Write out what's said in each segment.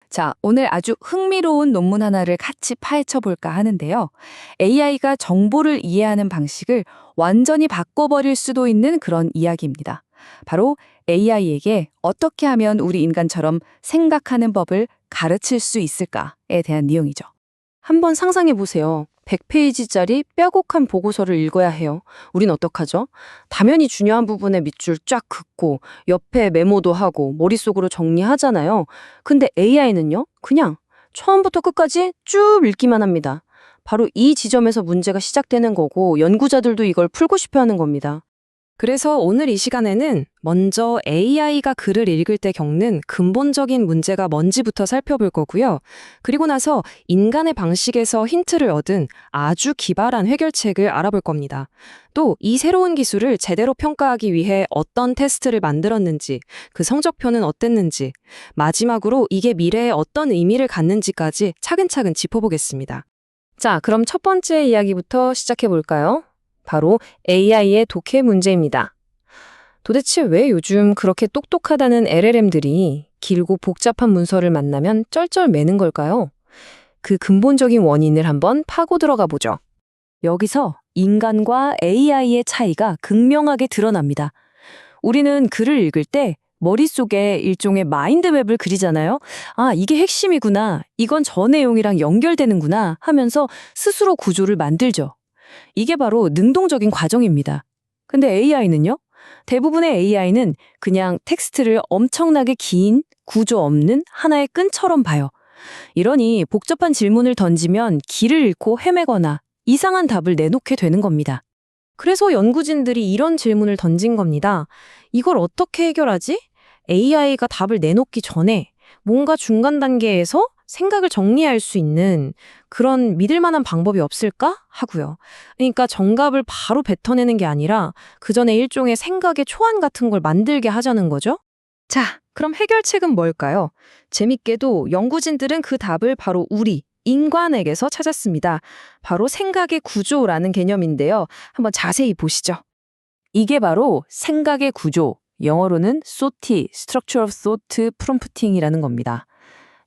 자, 오늘 아주 흥미로운 논문 하나를 같이 파헤쳐 볼까 하는데요. AI가 정보를 이해하는 방식을 완전히 바꿔버릴 수도 있는 그런 이야기입니다. 바로 AI에게 어떻게 하면 우리 인간처럼 생각하는 법을 가르칠 수 있을까에 대한 내용이죠. 한번 상상해 보세요. 100페이지짜리 빼곡한 보고서를 읽어야 해요. 우린 어떡하죠? 당연히 중요한 부분에 밑줄 쫙 긋고 옆에 메모도 하고 머릿속으로 정리하잖아요. 근데 AI는요? 그냥 처음부터 끝까지 쭉 읽기만 합니다. 바로 이 지점에서 문제가 시작되는 거고 연구자들도 이걸 풀고 싶어 하는 겁니다. 그래서 오늘 이 시간에는 먼저 AI가 글을 읽을 때 겪는 근본적인 문제가 뭔지부터 살펴볼 거고요. 그리고 나서 인간의 방식에서 힌트를 얻은 아주 기발한 해결책을 알아볼 겁니다. 또 이 새로운 기술을 제대로 평가하기 위해 어떤 테스트를 만들었는지, 그 성적표는 어땠는지, 마지막으로 이게 미래에 어떤 의미를 갖는지까지 차근차근 짚어보겠습니다. 자, 그럼 첫 번째 이야기부터 시작해 볼까요? 바로 AI의 독해 문제입니다. 도대체 왜 요즘 그렇게 똑똑하다는 LLM들이 길고 복잡한 문서를 만나면 쩔쩔매는 걸까요? 그 근본적인 원인을 한번 파고 들어가 보죠. 여기서 인간과 AI의 차이가 극명하게 드러납니다. 우리는 글을 읽을 때 머릿속에 일종의 마인드맵을 그리잖아요. 아, 이게 핵심이구나. 이건 저 내용이랑 연결되는구나 하면서 스스로 구조를 만들죠. 이게 바로 능동적인 과정입니다. 근데 AI는요? 대부분의 AI는 그냥 텍스트를 엄청나게 긴 구조 없는 하나의 끈처럼 봐요. 이러니 복잡한 질문을 던지면 길을 잃고 헤매거나 이상한 답을 내놓게 되는 겁니다. 그래서 연구진들이 이런 질문을 던진 겁니다. 이걸 어떻게 해결하지? AI가 답을 내놓기 전에 뭔가 중간 단계에서 생각을 정리할 수 있는 그런 믿을 만한 방법이 없을까? 하고요. 그러니까 정답을 바로 뱉어내는 게 아니라 그 전에 일종의 생각의 초안 같은 걸 만들게 하자는 거죠. 자, 그럼 해결책은 뭘까요? 재밌게도 연구진들은 그 답을 바로 우리, 인간에게서 찾았습니다. 바로 생각의 구조라는 개념인데요. 한번 자세히 보시죠. 이게 바로 생각의 구조, 영어로는 SOT, Structure of Thought Prompting이라는 겁니다.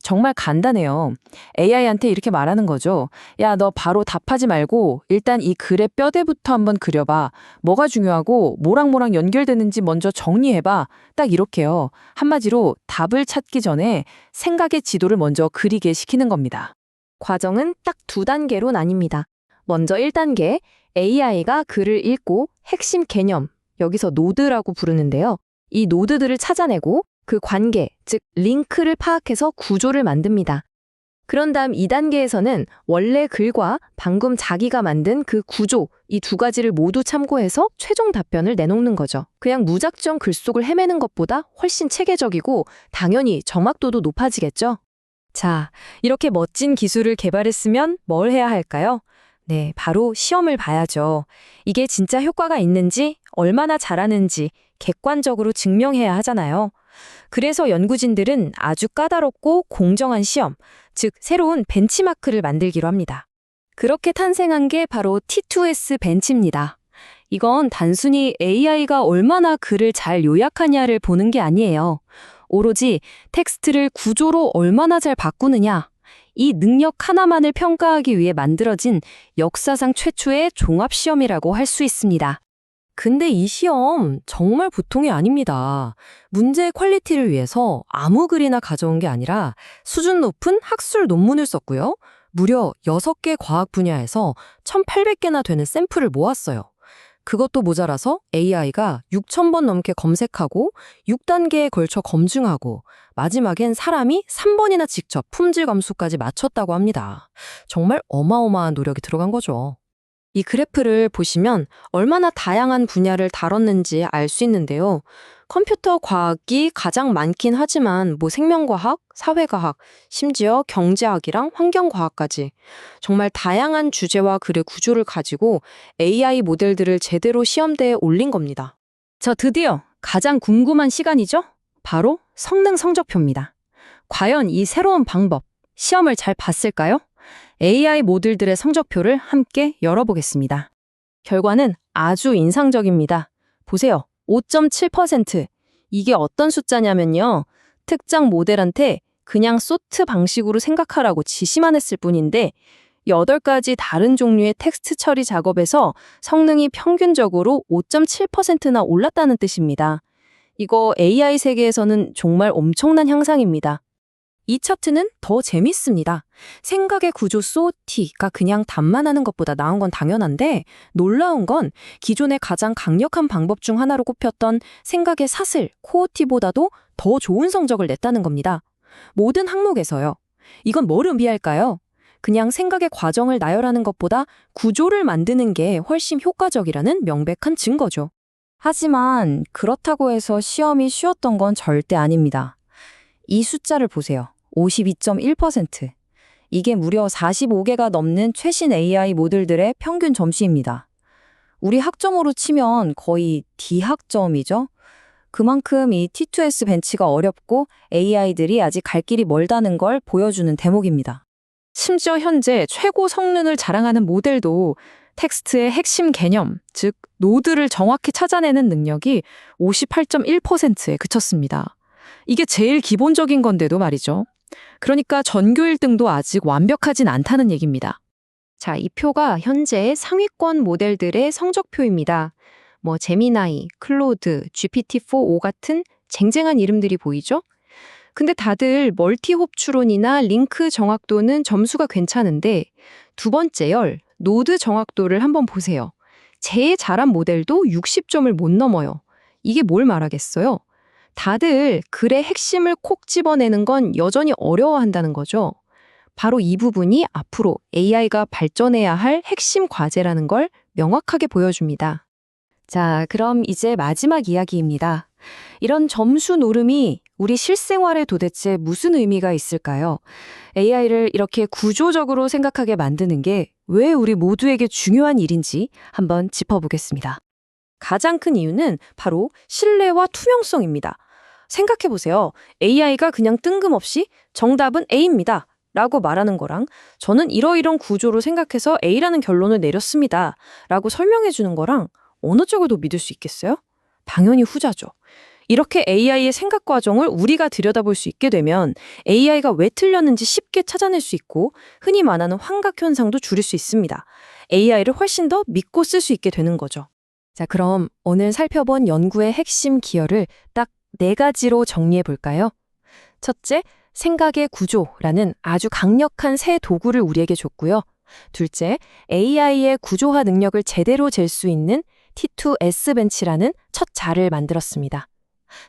정말 간단해요. AI한테 이렇게 말하는 거죠. 야, 너 바로 답하지 말고 일단 이 글의 뼈대부터 한번 그려봐. 뭐가 중요하고 뭐랑 연결되는지 먼저 정리해봐. 딱 이렇게요. 한마디로 답을 찾기 전에 생각의 지도를 먼저 그리게 시키는 겁니다. 과정은 딱 2단계로 나뉩니다. 먼저 1단계, AI가 글을 읽고 핵심 개념, 여기서 노드라고 부르는데요. 이 노드들을 찾아내고 그 관계, 즉 링크를 파악해서 구조를 만듭니다. 그런 다음 2단계에서는 원래 글과 방금 자기가 만든 그 구조, 이 2가지를 모두 참고해서 최종 답변을 내놓는 거죠. 그냥 무작정 글 속을 헤매는 것보다 훨씬 체계적이고 당연히 정확도도 높아지겠죠. 자, 이렇게 멋진 기술을 개발했으면 뭘 해야 할까요? 네, 바로 시험을 봐야죠. 이게 진짜 효과가 있는지, 얼마나 잘하는지 객관적으로 증명해야 하잖아요. 그래서 연구진들은 아주 까다롭고 공정한 시험, 즉 새로운 벤치마크를 만들기로 합니다. 그렇게 탄생한 게 바로 T2S 벤치입니다. 이건 단순히 AI가 얼마나 글을 잘 요약하냐를 보는 게 아니에요. 오로지 텍스트를 구조로 얼마나 잘 바꾸느냐, 이 능력 하나만을 평가하기 위해 만들어진 역사상 최초의 종합시험이라고 할 수 있습니다. 근데 이 시험 정말 보통이 아닙니다. 문제의 퀄리티를 위해서 아무 글이나 가져온 게 아니라 수준 높은 학술 논문을 썼고요. 무려 6개 과학 분야에서 1,800개나 되는 샘플을 모았어요. 그것도 모자라서 AI가 6,000번 넘게 검색하고 6단계에 걸쳐 검증하고 마지막엔 사람이 3번이나 직접 품질 감수까지 맞췄다고 합니다. 정말 어마어마한 노력이 들어간 거죠. 이 그래프를 보시면 얼마나 다양한 분야를 다뤘는지 알 수 있는데요. 컴퓨터 과학이 가장 많긴 하지만 생명과학, 사회과학, 심지어 경제학이랑 환경과학까지 정말 다양한 주제와 글의 구조를 가지고 AI 모델들을 제대로 시험대에 올린 겁니다. 자, 드디어 가장 궁금한 시간이죠? 바로 성능 성적표입니다. 과연 이 새로운 방법, 시험을 잘 봤을까요? AI 모델들의 성적표를 함께 열어보겠습니다. 결과는 아주 인상적입니다. 보세요. 5.7%. 이게 어떤 숫자냐면요. 특정 모델한테 그냥 소트 방식으로 생각하라고 지시만 했을 뿐인데 8가지 다른 종류의 텍스트 처리 작업에서 성능이 평균적으로 5.7%나 올랐다는 뜻입니다. 이거 AI 세계에서는 정말 엄청난 향상입니다. 이 차트는 더 재밌습니다. 생각의 구조 SOT가 그냥 답만 하는 것보다 나은 건 당연한데 놀라운 건 기존의 가장 강력한 방법 중 하나로 꼽혔던 생각의 사슬, 코어티보다도 더 좋은 성적을 냈다는 겁니다. 모든 항목에서요. 이건 뭘 의미할까요? 그냥 생각의 과정을 나열하는 것보다 구조를 만드는 게 훨씬 효과적이라는 명백한 증거죠. 하지만 그렇다고 해서 시험이 쉬웠던 건 절대 아닙니다. 이 숫자를 보세요. 52.1%. 이게 무려 45개가 넘는 최신 AI 모델들의 평균 점수입니다. 우리 학점으로 치면 거의 D학점이죠. 그만큼 이 T2S 벤치가 어렵고 AI들이 아직 갈 길이 멀다는 걸 보여주는 대목입니다. 심지어 현재 최고 성능을 자랑하는 모델도 텍스트의 핵심 개념, 즉 노드를 정확히 찾아내는 능력이 58.1%에 그쳤습니다. 이게 제일 기본적인 건데도 말이죠. 그러니까 전교 1등도 아직 완벽하진 않다는 얘기입니다. 자, 이 표가 현재 상위권 모델들의 성적표입니다. 제미나이, 클로드, GPT-4o 같은 쟁쟁한 이름들이 보이죠? 근데 다들 멀티홉 추론이나 링크 정확도는 점수가 괜찮은데 두 번째 열, 노드 정확도를 한번 보세요. 제일 잘한 모델도 60점을 못 넘어요. 이게 뭘 말하겠어요? 다들 글의 핵심을 콕 집어내는 건 여전히 어려워한다는 거죠. 바로 이 부분이 앞으로 AI가 발전해야 할 핵심 과제라는 걸 명확하게 보여줍니다. 자, 그럼 이제 마지막 이야기입니다. 이런 점수 노름이 우리 실생활에 도대체 무슨 의미가 있을까요? AI를 이렇게 구조적으로 생각하게 만드는 게 왜 우리 모두에게 중요한 일인지 한번 짚어보겠습니다. 가장 큰 이유는 바로 신뢰와 투명성입니다. 생각해보세요. AI가 그냥 뜬금없이 정답은 A입니다. 라고 말하는 거랑 저는 이러이런 구조로 생각해서 A라는 결론을 내렸습니다. 라고 설명해주는 거랑 어느 쪽을 더 믿을 수 있겠어요? 당연히 후자죠. 이렇게 AI의 생각 과정을 우리가 들여다볼 수 있게 되면 AI가 왜 틀렸는지 쉽게 찾아낼 수 있고 흔히 말하는 환각 현상도 줄일 수 있습니다. AI를 훨씬 더 믿고 쓸 수 있게 되는 거죠. 자, 그럼 오늘 살펴본 연구의 핵심 기여를 딱 4가지로 정리해 볼까요? 첫째, 생각의 구조라는 아주 강력한 새 도구를 우리에게 줬고요. 둘째, AI의 구조화 능력을 제대로 잴 수 있는 T2S 벤치라는 첫 자를 만들었습니다.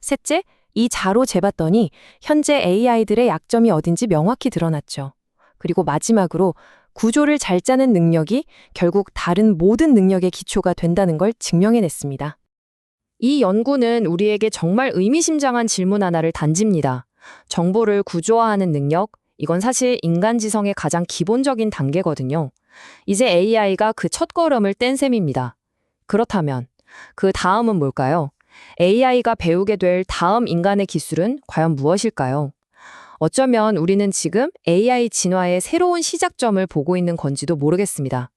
셋째, 이 자로 재봤더니 현재 AI들의 약점이 어딘지 명확히 드러났죠. 그리고 마지막으로 구조를 잘 짜는 능력이 결국 다른 모든 능력의 기초가 된다는 걸 증명해냈습니다. 이 연구는 우리에게 정말 의미심장한 질문 하나를 던집니다. 정보를 구조화하는 능력, 이건 사실 인간 지성의 가장 기본적인 단계거든요. 이제 AI가 그 첫걸음을 뗀 셈입니다. 그렇다면 그 다음은 뭘까요? AI가 배우게 될 다음 인간의 기술은 과연 무엇일까요? 어쩌면 우리는 지금 AI 진화의 새로운 시작점을 보고 있는 건지도 모르겠습니다.